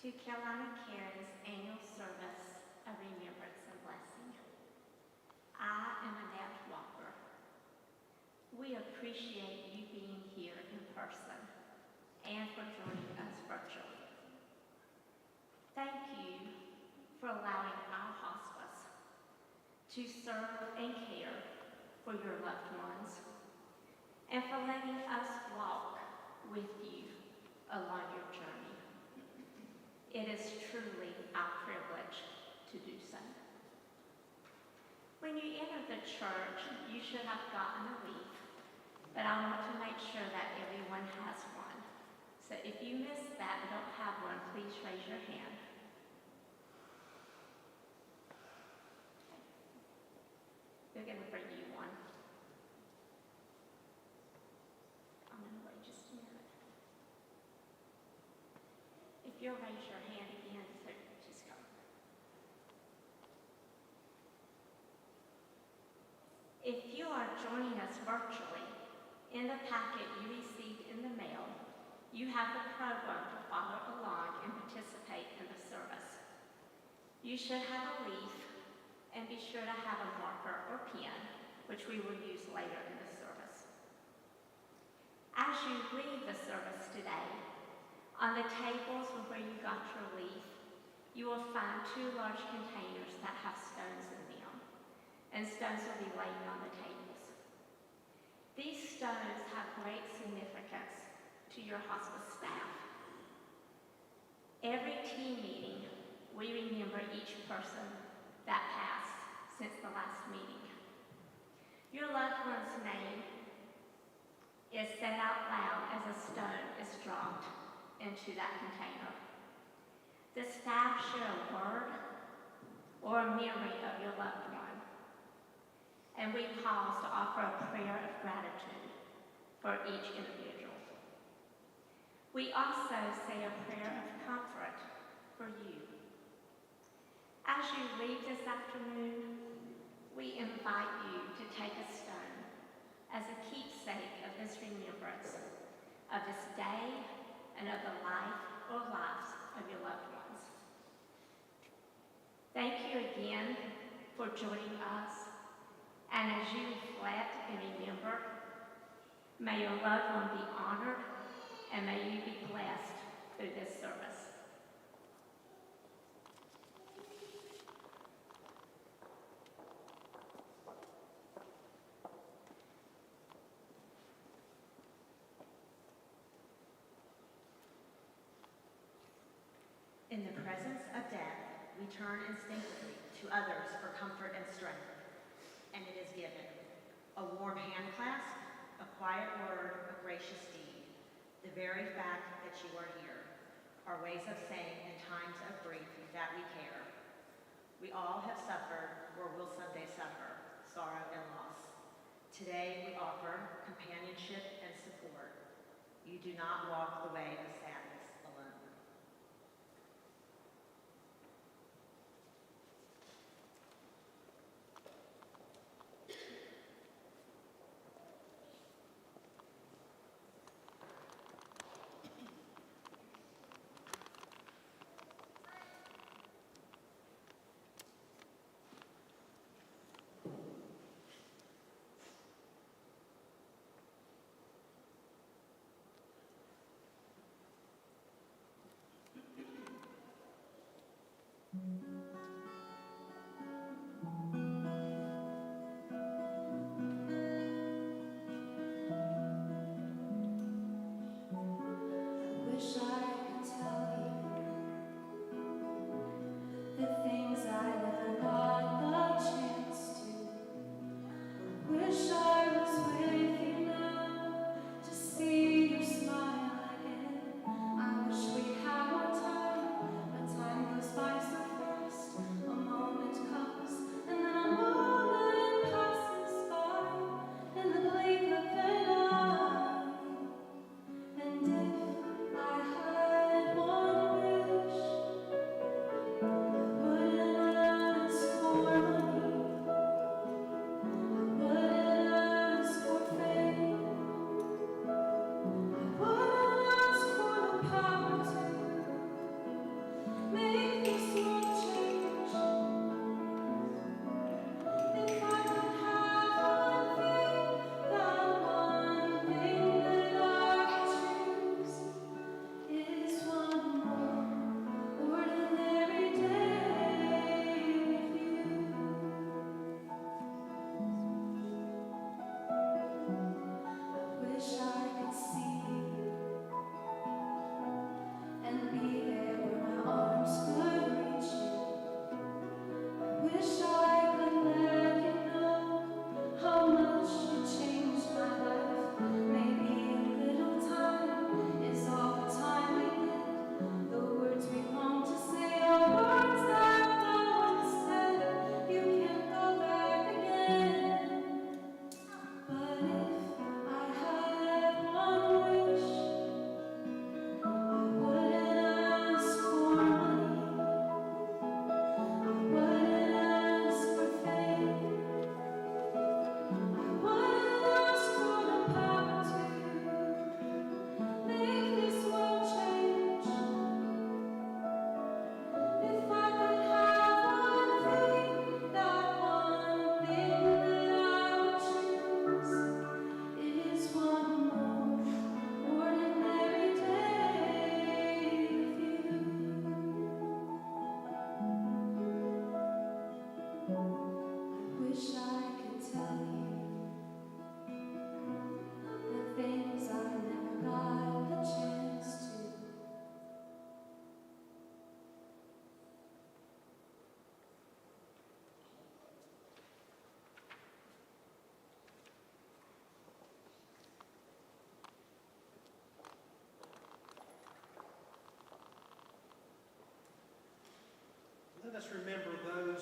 to Carolina Care's annual service of Remembrance and Blessing. I am Annette Walker. We appreciate you being here in person and for joining us virtually. Thank you for allowing our hospice to serve and care for your loved ones and for letting us walk with you along your journey. It is truly our privilege to do so. When you enter the church, you should have gotten a leaf, but I want to make sure that everyone has one. So if you missed that and don't have one, please raise your hand. They're going to bring you one. I'm going to wait just a minute. If you'll raise your hand again, so just go. If you are joining us virtually, in the packet you received in the mail, you have the program to follow along and participate in the service. You should have a leaf and be sure to have a marker or pen, which we will use later in the service. As you leave the service today, on the tables where you got your leaf, you will find 2 large containers that have stones in them, and stones will be laying on the tables. These stones have great significance to your hospice staff. Every team meeting, we remember each person that passed since the last meeting. Your loved one's name is said out loud as a stone is dropped into that container. The staff share a word or a memory of your loved one, and we pause to offer a prayer of gratitude for each individual. We also say a prayer of comfort for you. As you leave this afternoon, we invite you to take a stone as a keepsake of this remembrance of this day and of the life or lives of your loved ones. Thank you again for joining us, and as you reflect and remember, may your loved one be honored and may you be blessed through this service. In the presence of death, we turn instinctively to others for comfort and strength, and it is given. A warm hand clasp, a quiet word, a gracious deed. The very fact that you are here are ways of saying in times of grief that we care. We all have suffered or will someday suffer sorrow and loss. Today we offer companionship and support. You do not walk the way of sadness alone.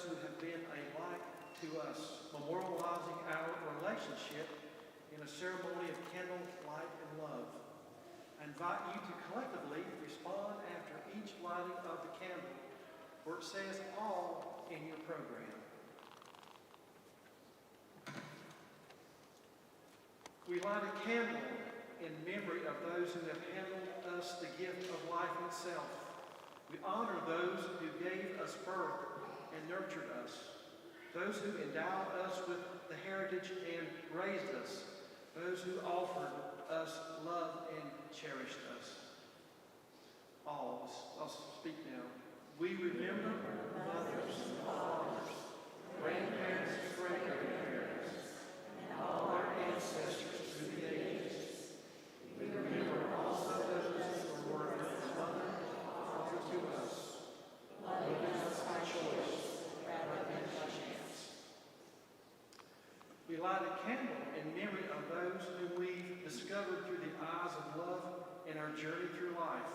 those who have been a light to us, memorializing our relationship in a ceremony of candle light and love. I invite you to collectively respond after each lighting of the candle, where it says all in your program. We light a candle in memory of those who have handed us the gift of life itself. We honor those who gave us birth and nurtured us, those who endowed us with the heritage and raised us, those who offered us love and cherished us. All, I'll speak now. We remember mothers and fathers, grandparents and great-grandparents, and all our ancestors through the ages. We remember also those who were mother and father to us, loving us by choice rather than by chance. We light a candle in memory of those whom we've discovered through the eyes of love in our journey through life,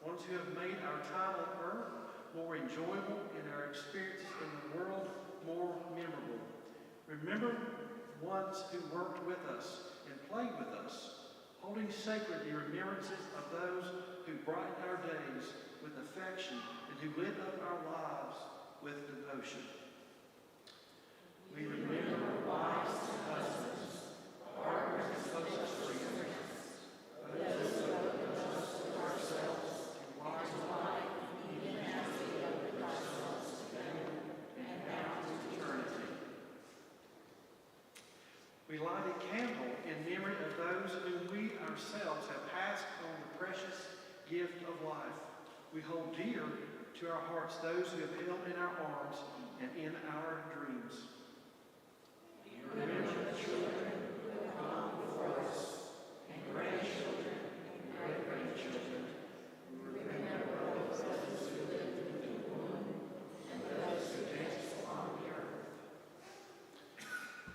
ones who have made our time on earth more enjoyable and our experiences in the world more memorable. Remember ones who worked with us and played with us, holding sacred the remembrances of those who brightened our days with affection and who lit up our lives with devotion. We remember wives and husbands, partners and closest friends, those who opened us to ourselves to wise life, even as we opened ourselves to them and now to eternity. We light a candle in memory of those whom we ourselves have passed on the precious gift of life. We hold dear to our hearts those who have held in our arms and in our dreams. Remember the children who have gone before us, and grandchildren and great-grandchildren. Remember those who lived in the womb and those who danced on the earth.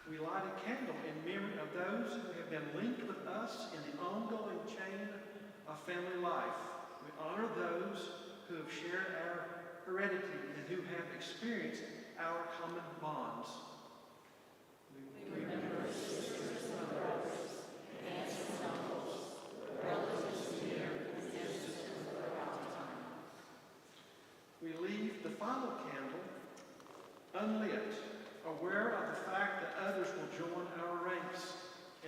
We light a candle in memory of those who have been linked with us in the ongoing chain of family life. We honor those who have shared our heredity and who have experienced our common bonds. We remember sisters and brothers, aunts and uncles, relatives near and distant throughout time. We leave the final candle unlit, aware of the fact that others will join our ranks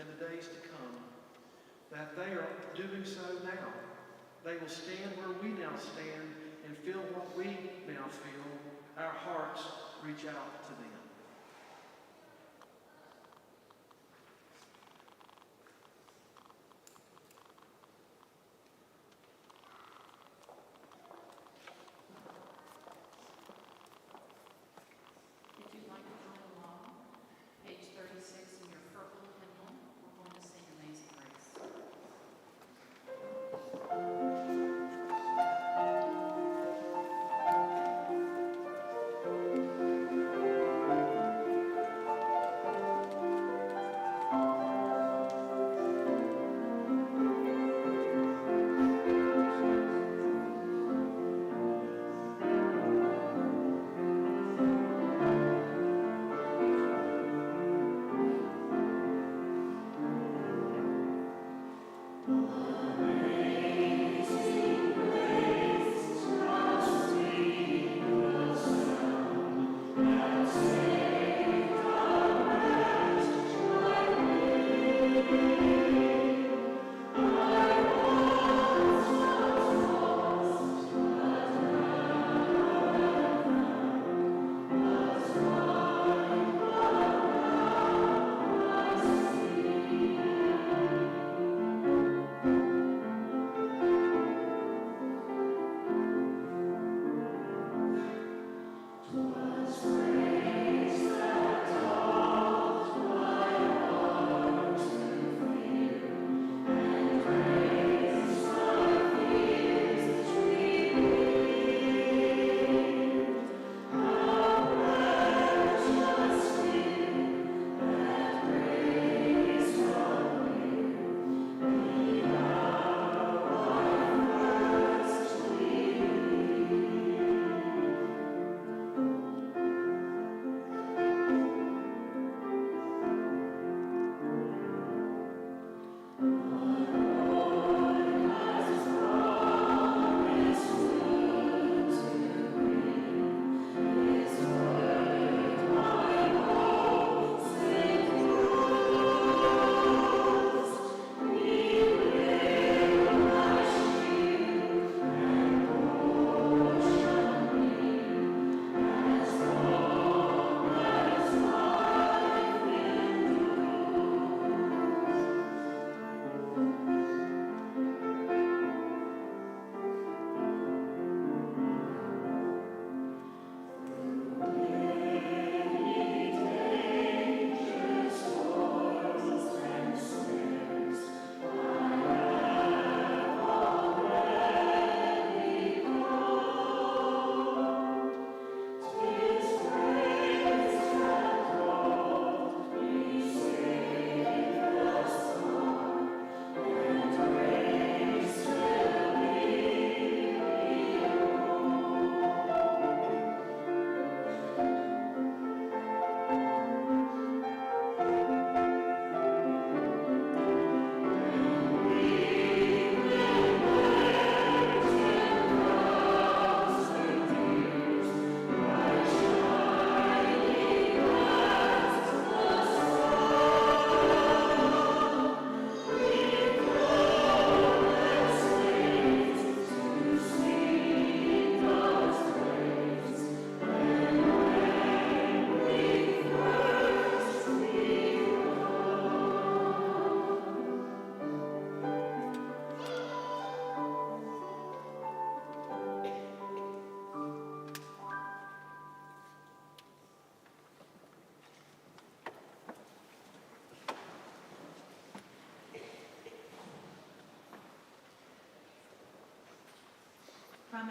in the days to come, that they are doing so now. They will stand where we now stand and feel what we now feel. Our hearts reach out to them. If you'd like to follow along, page 36 in your purple hymnal, we're going to sing Amazing Grace. Thank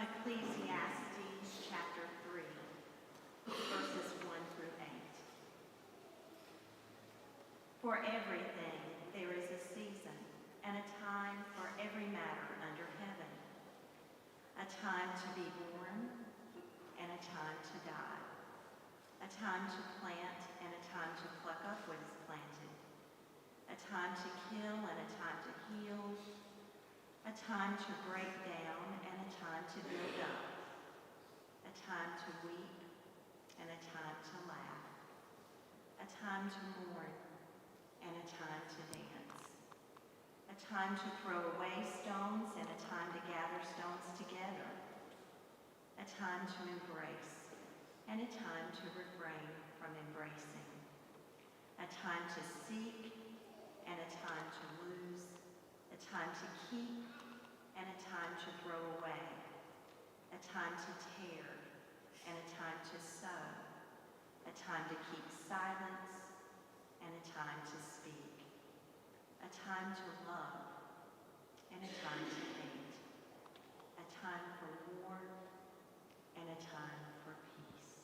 From Ecclesiastes chapter 3, verses 1 through 8. For everything there is a season and a time for every matter under heaven, a time to be born and a time to die, a time to plant and a time to pluck up what is planted, a time to kill and a time to heal, a time to break down and a time to build up, a time to weep and a time to laugh, a time to mourn and a time to dance, a time to throw away stones and a time to gather stones together, a time to embrace and a time to refrain from embracing, a time to seek and a time to lose, a time to keep and a time to throw away, a time to tear and a time to sow, a time to keep silence and a time to speak, a time to love and a time to hate, a time for war and a time for peace.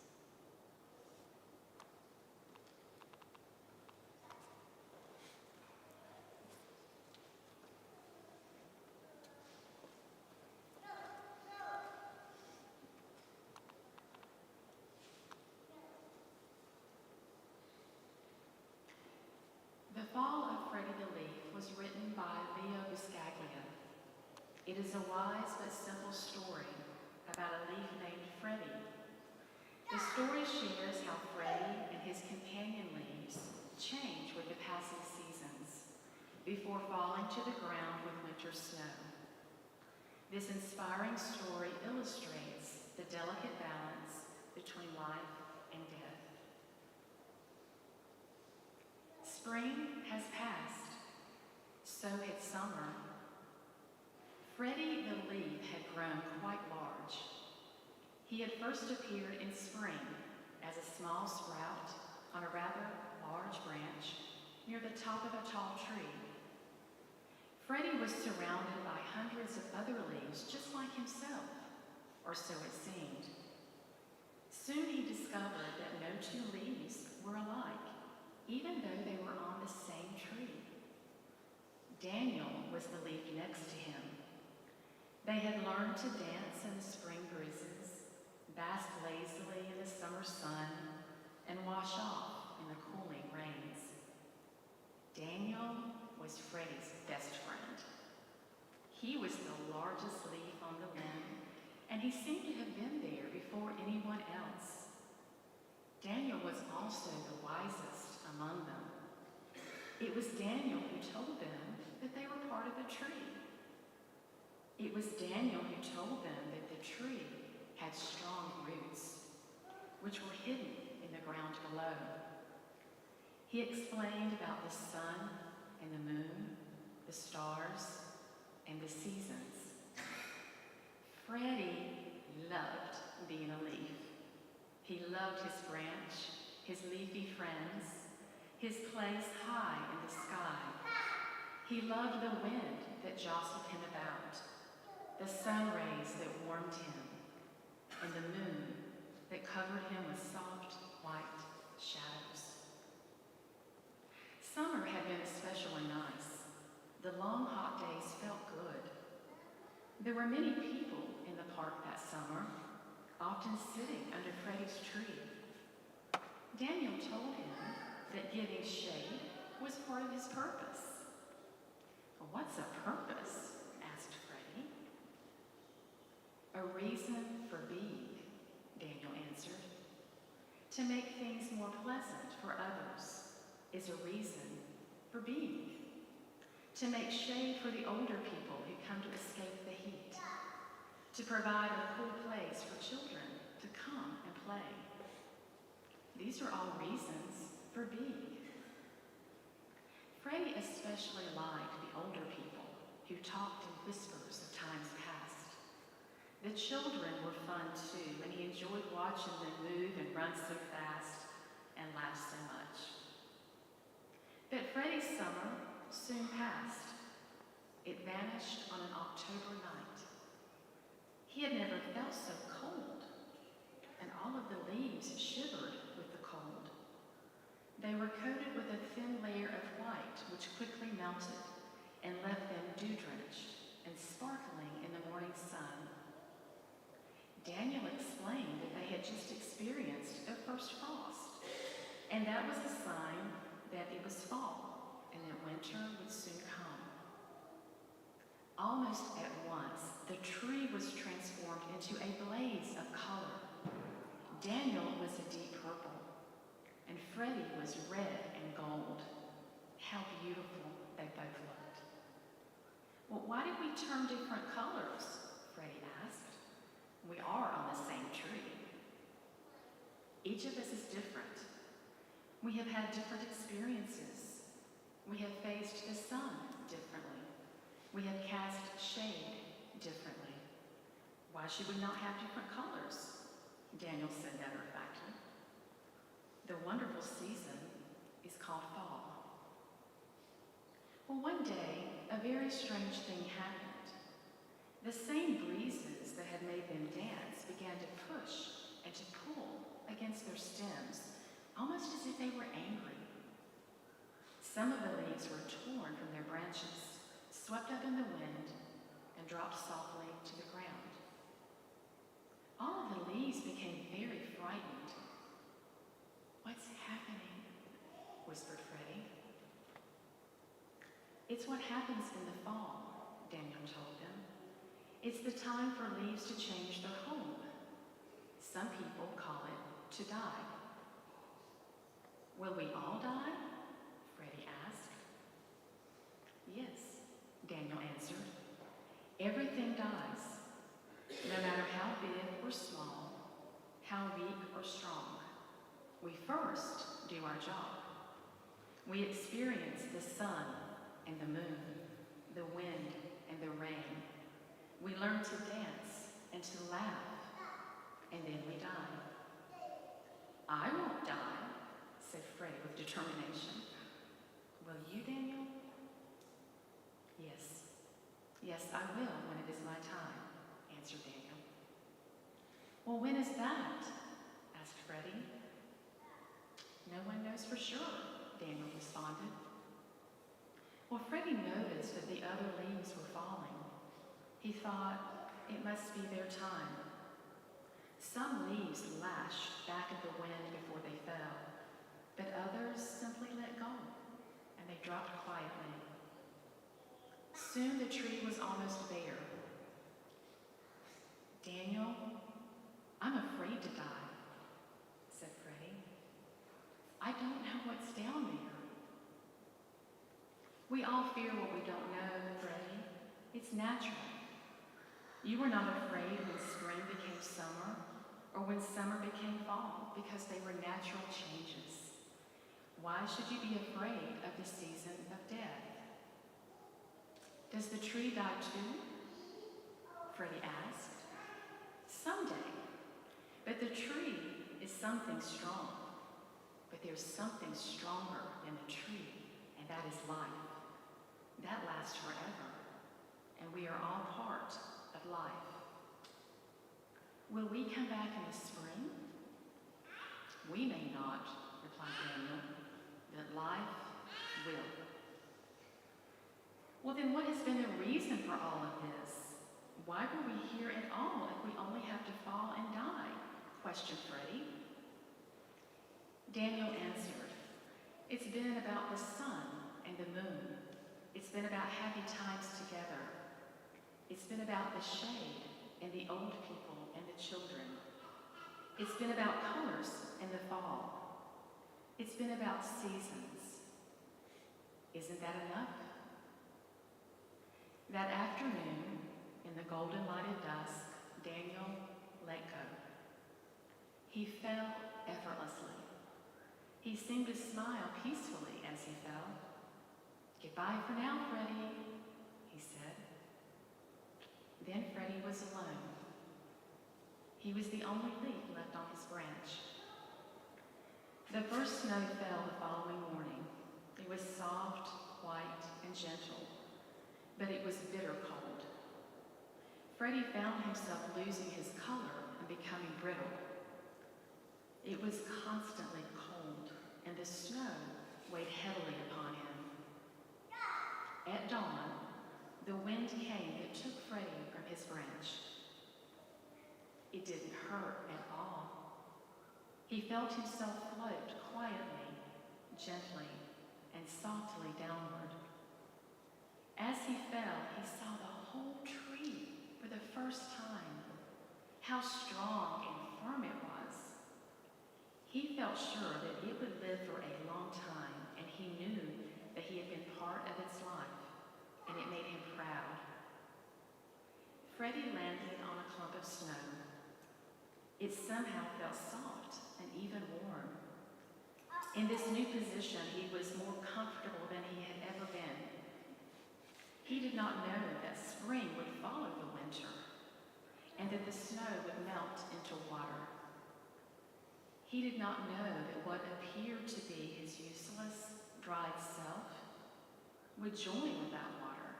The Fall of Freddie the Leaf was written by Leo Buscaglia. It is a wise but simple story about a leaf named Freddie. The story shares how Freddie and his companion leaves change with the passing seasons before falling to the ground with winter snow. This inspiring story illustrates the delicate balance between life and death. Spring has passed, so had summer. Freddie the leaf had grown quite large. He had first appeared in spring as a small sprout on a rather large branch near the top of a tall tree. Freddie was surrounded by hundreds of other leaves just like himself, or so it seemed. Soon he discovered that no two leaves were alike, even though they were on the same tree. Daniel was the leaf next to him. They had learned to dance in the spring breezes, bask lazily in the summer sun, and wash off in the cooling rains. Daniel was Freddie's best friend. He was the largest leaf on the limb, and he seemed to have been there before anyone else. Daniel was also the wisest among them. It was Daniel who told them that they were part of a tree. It was Daniel who told them that the tree had strong roots, which were hidden in the ground below. He explained about the sun and the moon, the stars, and the seasons. Freddie loved being a leaf. He loved his branch, his leafy friends, his place high in the sky. He loved the wind that jostled him about, the sun rays that warmed him, and the moon that covered him with soft, white shadows. Summer had been especially nice. The long, hot days felt good. There were many people in the park that summer, often sitting under Freddie's tree. Daniel told him that giving shade was part of his purpose. "What's a purpose?" asked Freddie. "A reason for being," Daniel answered. "To make things more pleasant for others is a reason for being. To make shade for the older people who come to escape the heat. To provide a cool place for children to come and play. These are all reasons for being." Freddie especially liked the older people who talked in whispers of times past. The children were fun too, and he enjoyed watching them move and run so fast and laugh so much. But Freddie's summer soon passed. It vanished on an October night. He had never felt so cold, and all of the leaves shivered with the cold. They were coated with a thin layer of white, which quickly melted and left them dew-drenched and sparkling in the morning sun. Daniel explained that they had just experienced a first frost, and that was a sign that it was fall and that winter would soon come. Almost at once, the tree was transformed into a blaze of color. Daniel was a deep purple, and Freddie was red and gold. How beautiful they both looked. Well, why did we turn different colors? Freddie asked. We are on the same tree. Each of us is different. We have had different experiences. We have faced the sun differently. We have cast shade differently. Why should we not have different colors? Daniel said matter-of-factly. The wonderful season is called fall. Well, one day, a very strange thing happened. The same breezes that had made them dance began to push and to pull against their stems, almost as if they were angry. Some of the leaves were torn from their branches, swept up in the wind, and dropped softly to the ground. All of the leaves became very frightened. What's happening? Whispered Freddie. It's what happens in the fall, Daniel told them. It's the time for leaves to change their home. Some people call it to die. Will we all die? Freddie asked. Yes, Daniel answered. Everything dies, no matter how big or small, how weak or strong. We first do our job. We experience the sun and the moon, the wind and the rain. We learn to dance and to laugh, and then we die. I won't die, said Freddie with determination. Will you, Daniel? Yes. Yes, I will when it is my time, answered Daniel. Well, when is that? Asked Freddie. No one knows for sure, Daniel responded. Well, Freddie noticed that the other leaves were falling. He thought it must be their time. Some leaves lashed back at the wind before they fell, but others simply let go, and they dropped quietly. Soon the tree was almost bare. Daniel, I'm afraid to die, said Freddie. I don't know what's down there. We all fear what we don't know, Freddie. It's natural. You were not afraid when spring became summer or when summer became fall because they were natural changes. Why should you be afraid of the season of death? Does the tree die too? Freddie asked. Someday. But the tree is something strong. But there's something stronger than the tree, and that is life. That lasts forever, and we are all part of life. Will we come back in the spring? We may not, replied Daniel, but life will. Well, then what has been the reason for all of this? Why were we here at all if we only have to fall and die? Questioned Freddie. Daniel answered, it's been about the sun and the moon. It's been about happy times together. It's been about the shade and the old people and the children. It's been about colors and the fall. It's been about seasons. Isn't that enough? That afternoon, in the golden light of dusk, Daniel let go. He fell effortlessly. He seemed to smile peacefully as he fell. Goodbye for now, Freddie, he said. Then Freddie was alone. He was the only leaf left on his branch. The first snow fell the following morning. It was soft, white, and gentle, but it was bitter cold. Freddie found himself losing his color and becoming brittle. It was constantly cold, and the snow weighed heavily upon him. At dawn, the wind came that took Freddie from his branch. It didn't hurt at all. He felt himself float quietly, gently, and softly downward. As he fell, he saw the whole tree for the first time. How strong and firm it was. He felt sure that it would live for a long time, and he knew that he had been part of its life, and it made him proud. Freddie landed on a clump of snow. It somehow felt soft and even warm. In this new position, he was more comfortable than he had ever been. He did not know that spring would follow the winter, and that the snow would melt into water. He did not know that what appeared to be his useless, dried self would join with that water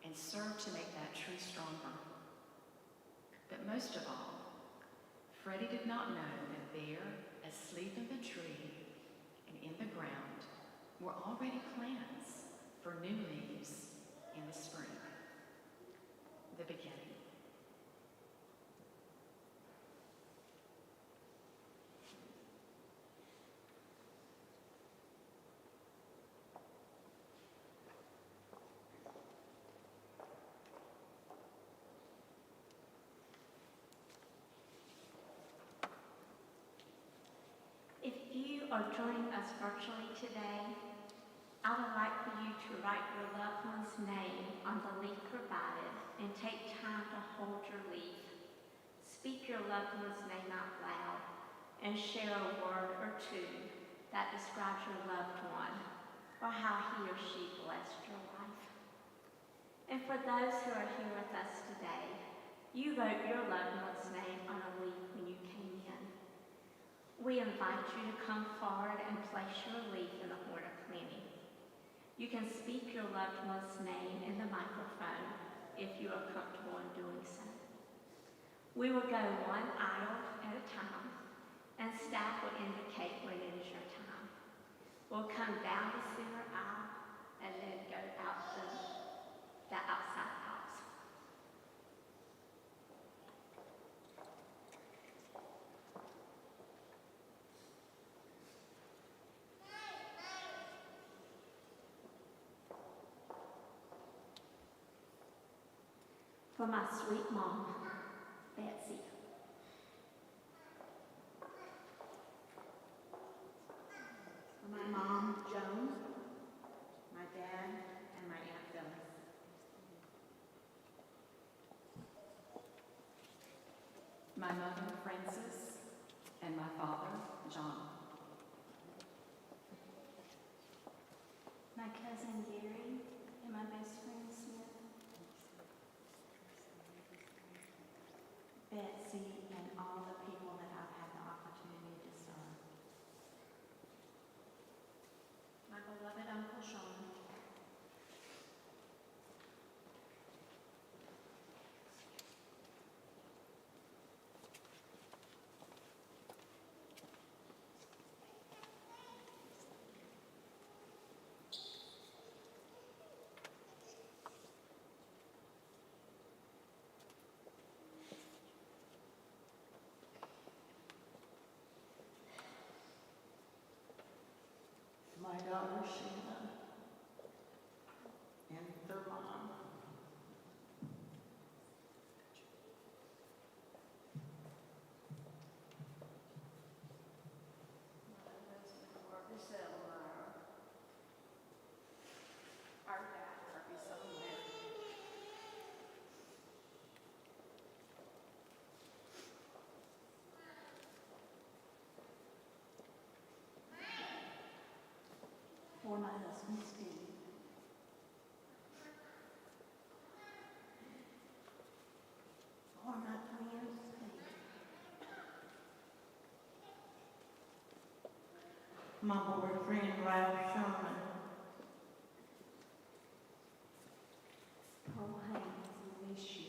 and serve to make that tree stronger. But most of all, Freddie did not know that there, asleep in the tree and in the ground, were already plans for new leaves in the spring. The beginning. If you are joining us virtually today, I would like for you to write your loved one's name on the leaf provided and take time to hold your leaf. Speak your loved one's name out loud and share a word or two that describes your loved one or how he or she blessed your life. And for those who are here with us today, you wrote your loved one's name on a leaf when you came in. We invite you to come forward and place your leaf in the horn of plenty. You can speak your loved one's name in the microphone if you are comfortable in doing so. We will go one aisle at a time, and staff will indicate when it is your time. We'll come down the center aisle and then go out the outside aisles. For my sweet mom, Betsy. For my mom, Joan, my dad, and my Aunt Phyllis. My mother, Frances, and my father, John. My cousin Gary, and my best friend Smith. Betsy, and all the people that I've had the opportunity to serve. My beloved Uncle Sean. My daughter Sheila, and their mom. Our dad, Kirby somewhere. For my husband Steve. For my twins Steve. My boyfriend Ralph Sherman. Oh, Haynes, I miss you.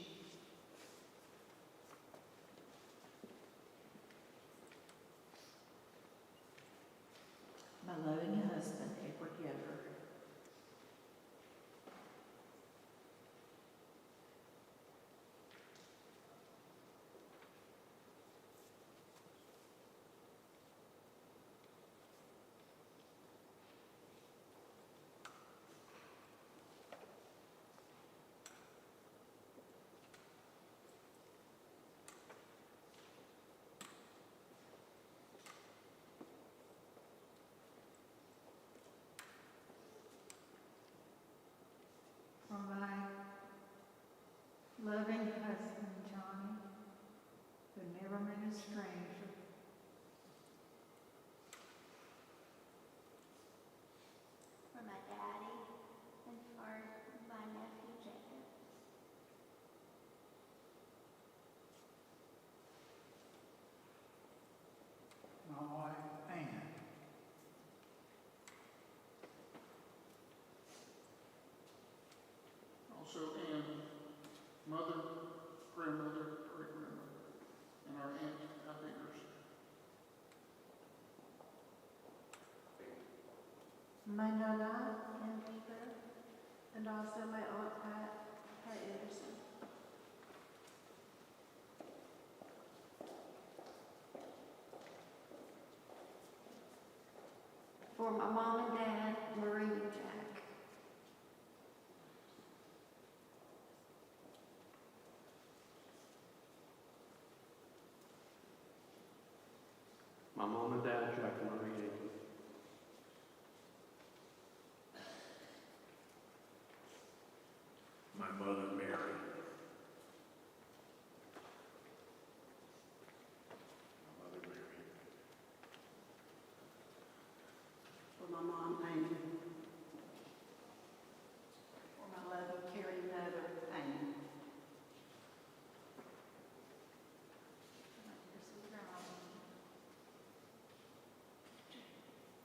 Also, and mother, grandmother, great-grandmother, and our aunt Algiers. My Nana, Ann Weaver, and also my Aunt Pat Anderson. For my mom and dad, Marie and Jack. My mom and dad, Jack and Marie Aiken. My mother, Mary. My mother, Mary. For my mom, Amy. For my loving, caring mother, Amy.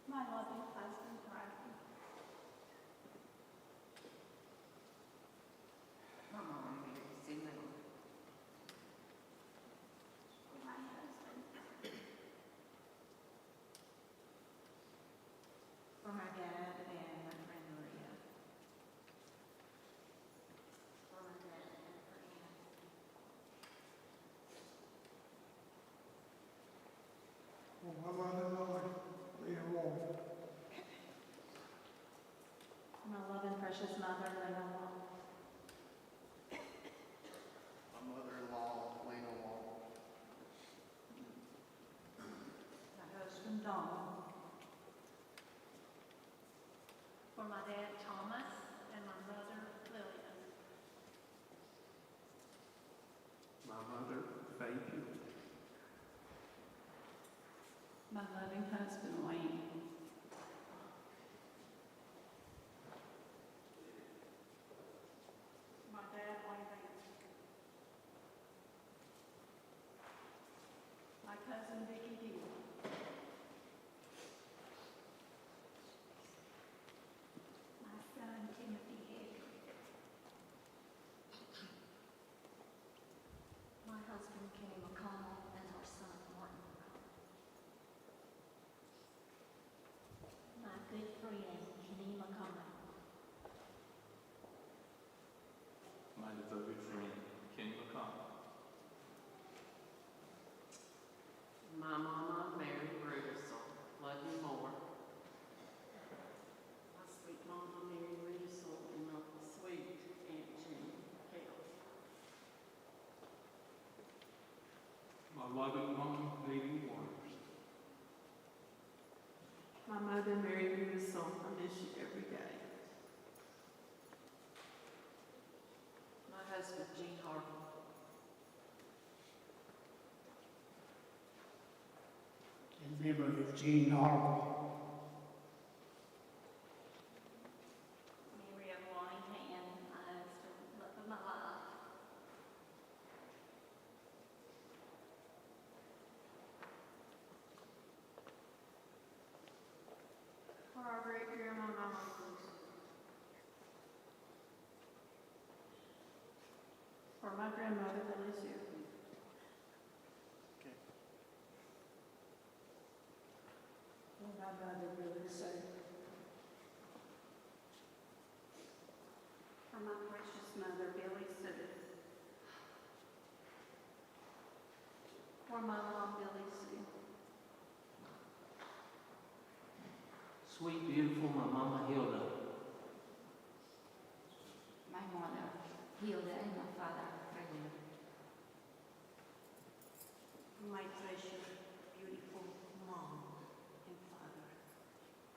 My loving husband, Brian. My mom, Mary Sue Miller. My husband. For my dad and my friend Maria. For my dad and for Ann. For my mother-in-law, Leah Wall. For my loving, precious mother, Lena Wall. My mother-in-law, Lena Wall. My husband, Don. For my dad, Thomas, and my mother, Lillian. My mother, Faye Pugh. My loving husband, Wayne. My dad, Wayne Vance. My cousin, Vicky Deal. My son, Timothy Hickory. My husband, Kenny McConnell, and our son, Martin McConnell. My good friend, Kenny McConnell. My devoted friend, Kenny McConnell. My mama, Mary Rudisell. Love you more. My sweet mama, Mary Rudisell, and my sweet Aunt Jean Hales. My loving mom, Nadine Waters. My mother, Mary Rudisell. I miss you every day. My husband, Gene Harvey. In memory of Gene Harvey. Mary of Warrington, my husband, love of my life. For our great grandma, Mama Lucy. For my grandmother, Billy Sue. For my mother, Billy Sue. For my precious mother, Billy Sue. For my mom, Billy Sue. Sweet, beautiful, my mama Hilda. My mother, Hilda, and my father, Frederick. My precious, beautiful mom and father,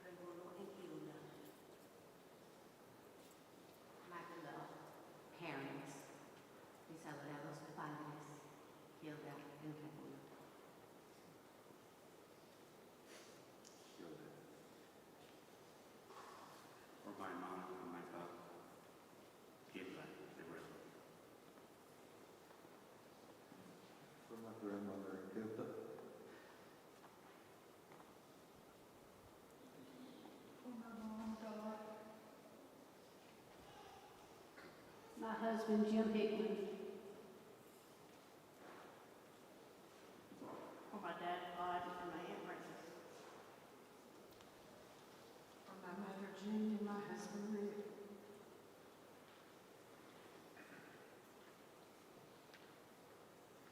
Gregorio and Hilda. My beloved parents, mis adorados padres, Hilda and Gregorio. For my mom and my papa, Gilda, they were. For my grandmother, Hilda. For my mom, Dot. My husband, Jim Hickman. For my dad, Bud, and my Aunt Brenda. For my mother, June, and my husband, Rick.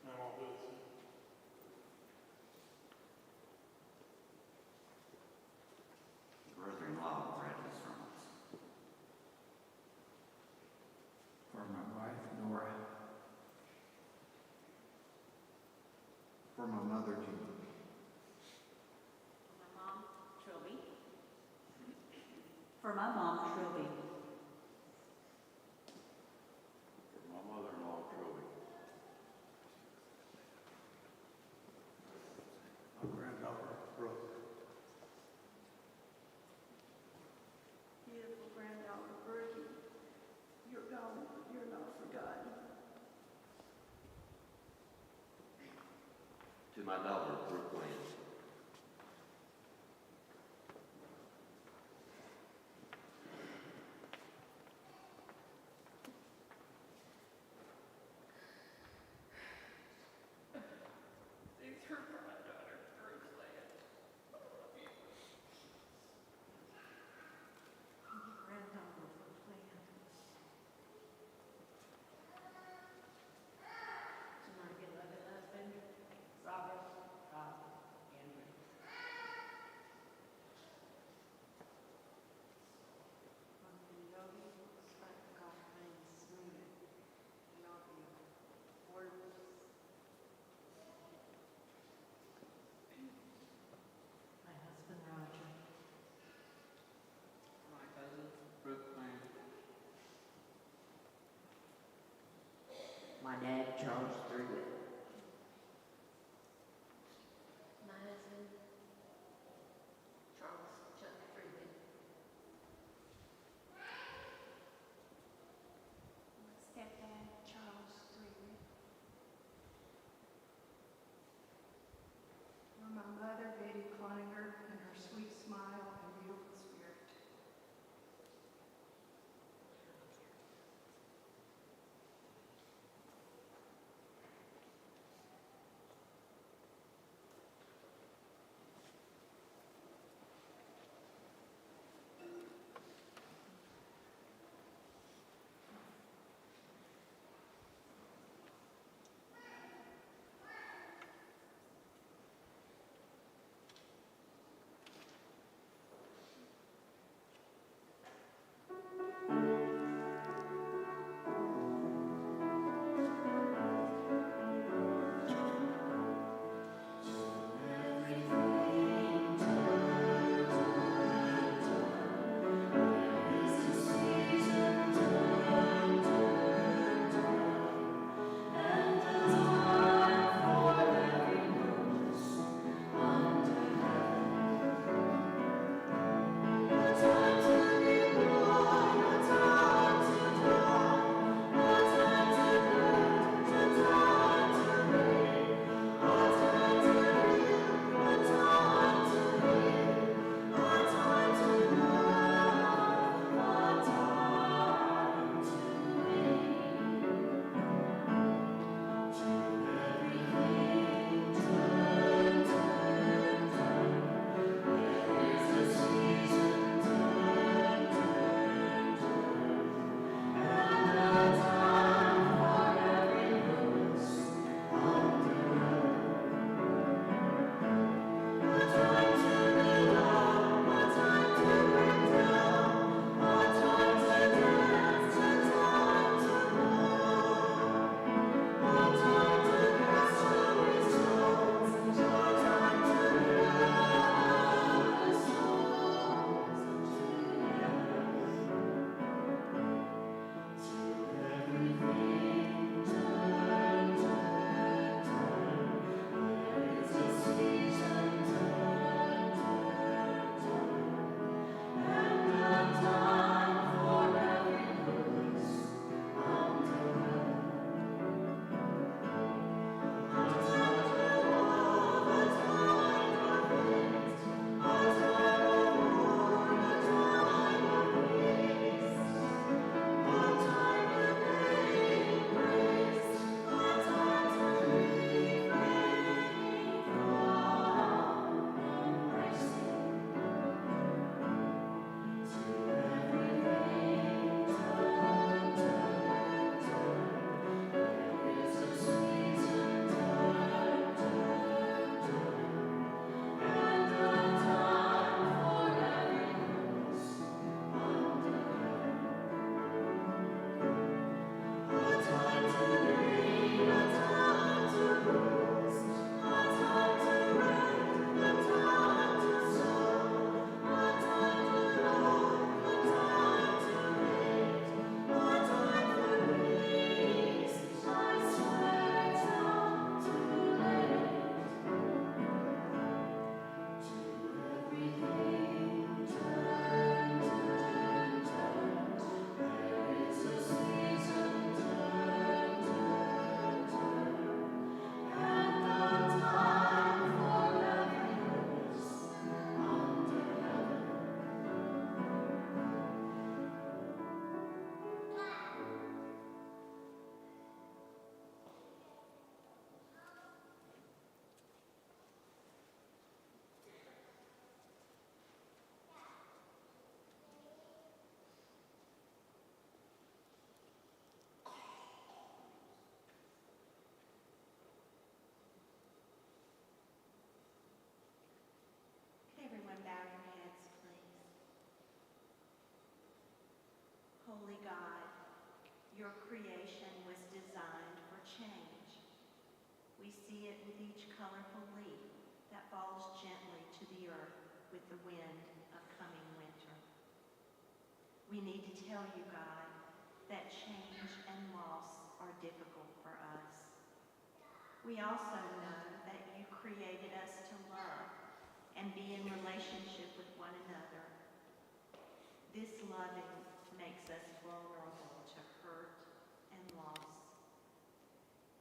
Mama Wilson. Brother-in-law, Bradley Sermons. For my wife, Nora. For my mother, Jean. My mom, Trilby. For my mom, Trilby. For my mother-in-law, Trilby. My granddaughter, Brooke. Beautiful granddaughter, Bertie. You're gone, but you're not forgotten. To my daughter, Brooke Lynn. These are for my daughter, Brooke Lynn. Granddaughter, Plan. To my beloved husband, Robert, Andrew. From the Yogi, expect God remains smooth. And all the words. My husband, Roger. My cousin, Brooke Lynn. My dad, Charles Thurgood. My husband, Charles Chuck Freeman. My stepdad, Charles Freeman. For my mother, Betty Kleiner, and her sweet smile and beautiful spirit. Your creation was designed for change. We see it with each colorful leaf that falls gently to the earth with the wind of coming winter. We need to tell you, God, that change and loss are difficult for us. We also know that you created us to love and be in relationship with one another. This loving makes us vulnerable to hurt and loss.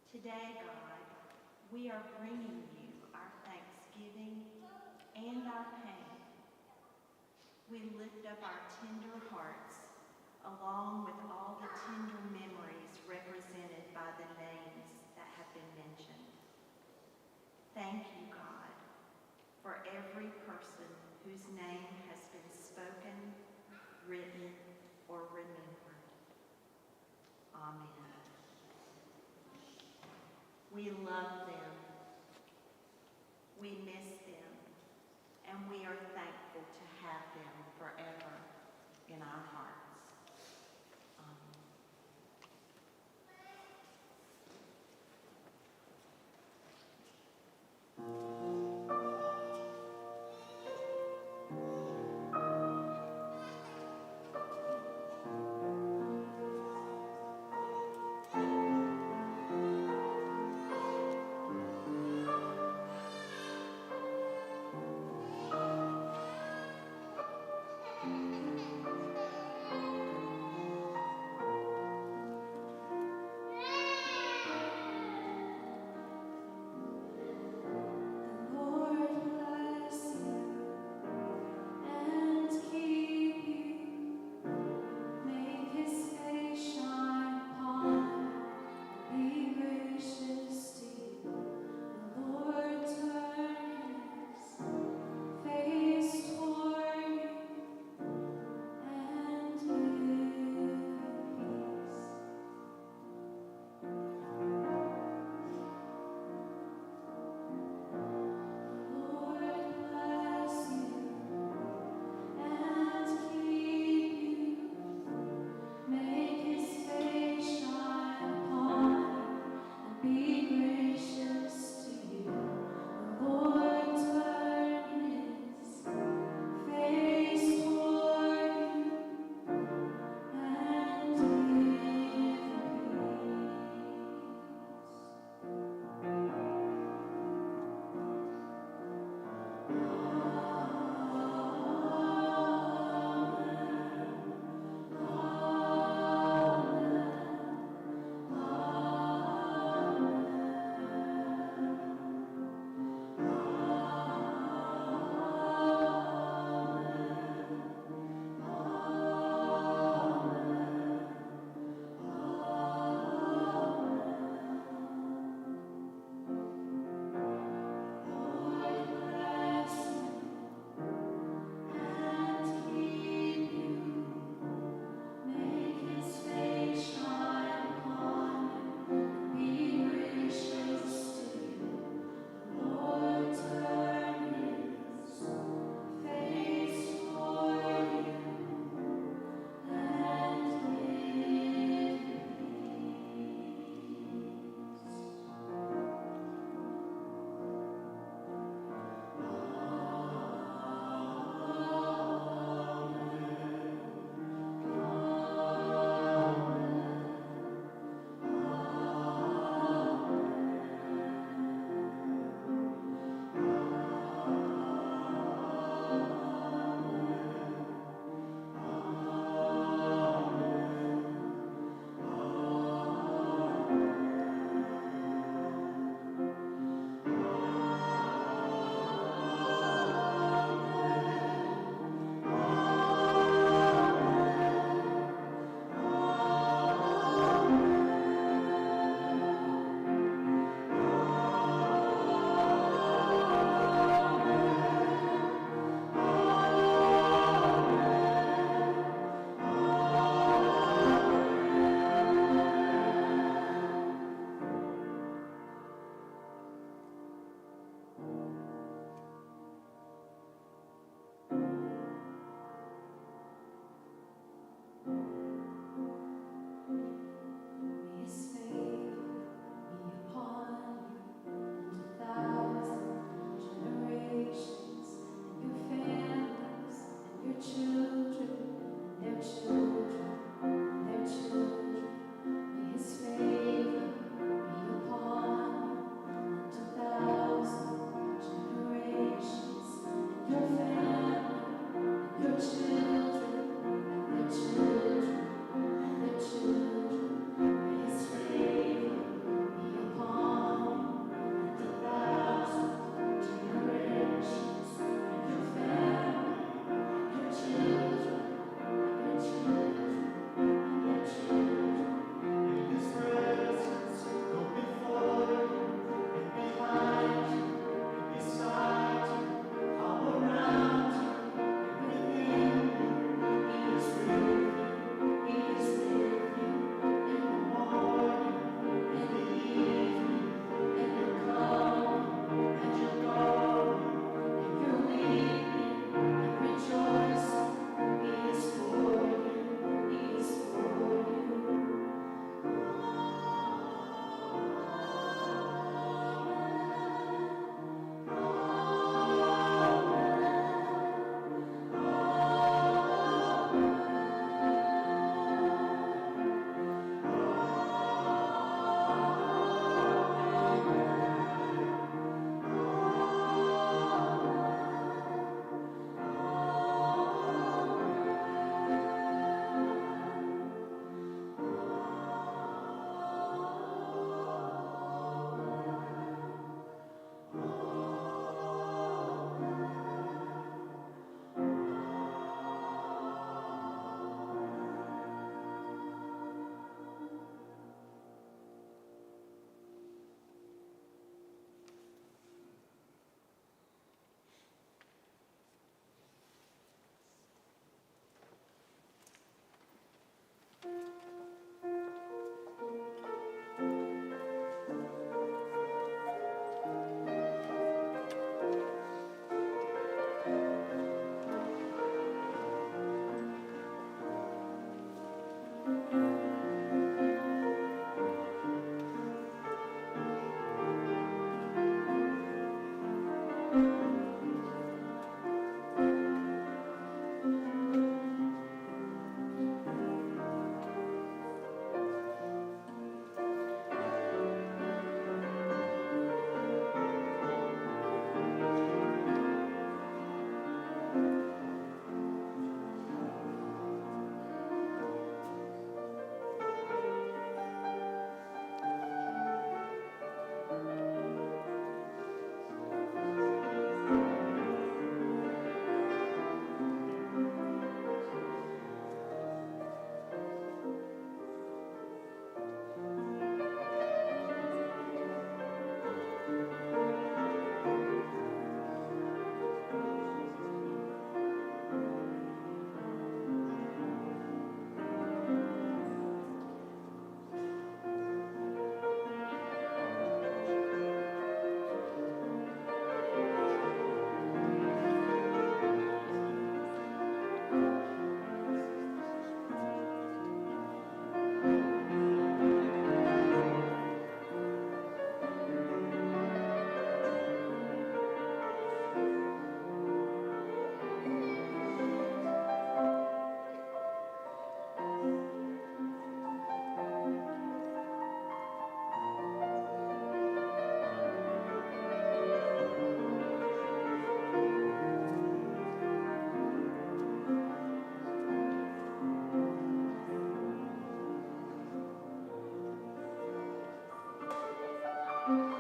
Today, God, we are bringing you our thanksgiving and our pain. We lift up our tender hearts along with all the tender memories represented by the names that have been mentioned. Thank you, God, for every person whose name has been spoken, written, or remembered. Amen. We love them, we miss them, and we are thankful to have them forever in our hearts. Amen. Thank you.